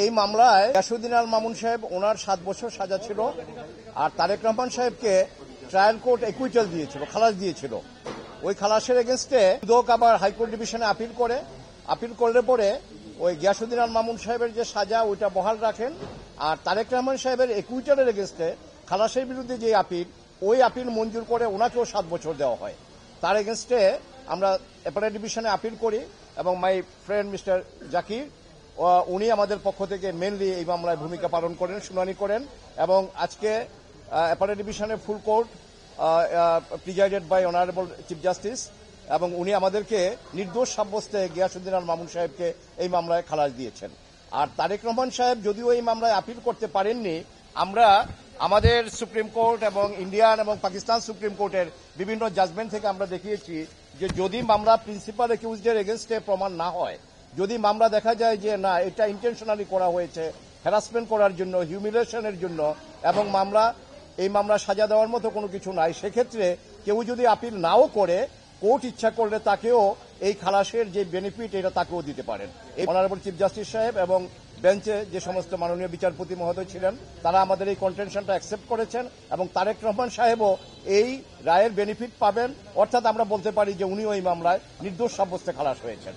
এই মামলায় গিয়াসউদ্দিন আল মামুন সাহেব ওনার 7 বছর সাজা ছিল, আর তারেক রহমান সাহেবকে ট্রায়াল কোর্ট একুইটাল দিয়েছিল, খালাস দিয়েছিল। ওই খালাসের এগেনস্টে দুদক আবার হাইকোর্ট ডিভিশনে আপিল করলে পরে ওই গিয়াসউদ্দিন আল মামুন সাহেবের যে সাজা ওইটা বহাল রাখেন, আর তারেক রহমান সাহেবের একুইটালের এগেনস্টে খালাসের বিরুদ্ধে যে ওই আপিল মঞ্জুর করে ওনাকেও 7 বছর দেওয়া হয়। তার এগেনস্টে আমরা অ্যাপেলেট ডিভিশনে আপিল করি এবং মাই ফ্রেন্ড মিস্টার জাকির উনি আমাদের পক্ষ থেকে মেনলি এই মামলায় ভূমিকা পালন করেন, শুনানি করেন, এবং আজকে অ্যাপেলেট ডিভিশনের full court presided by honourable chief justice, এবং উনি আমাদেরকে নির্দোষ সাব্যস্তে গিয়াসউদ্দিন আল মামুন সাহেবকে এই মামলায় খালাস দিয়েছেন। আর তারেক রহমান সাহেব যদিও এই মামলায় আপিল করতে পারেননি, আমরা আমাদের সুপ্রিম কোর্ট এবং ইন্ডিয়ান এবং পাকিস্তান সুপ্রিম কোর্টের বিভিন্ন জাজমেন্ট থেকে আমরা দেখিয়েছি যে যদি মামলা প্রিন্সিপাল অ্যাকিউজডের এগেনস্টে প্রমাণ না হয়, যদি মামলা দেখা যায় যে না এটা ইন্টেনশনালি করা হয়েছে হ্যারাসমেন্ট করার জন্য, হিউমিলিয়েশনের জন্য, এবং এই মামলা সাজা দেওয়ার মতো কোনো কিছু নাই, সেক্ষেত্রে কেউ যদি আপিল নাও করে কোর্ট ইচ্ছা করলে তাকেও এই খালাসের যে বেনিফিট এটা তাকেও দিতে পারেন। এই অনারেবল চিফ জাস্টিস সাহেব এবং বেঞ্চে যে সমস্ত মাননীয় বিচারপতি মহোদয় ছিলেন তারা আমাদের এই কন্টেনশনটা অ্যাকসেপ্ট করেছেন, এবং তারেক রহমান সাহেবও এই রায়ের বেনিফিট পাবেন, অর্থাৎ আমরা বলতে পারি যে উনিও এই মামলায় নির্দোষ সাব্যস্তে খালাস হয়েছেন।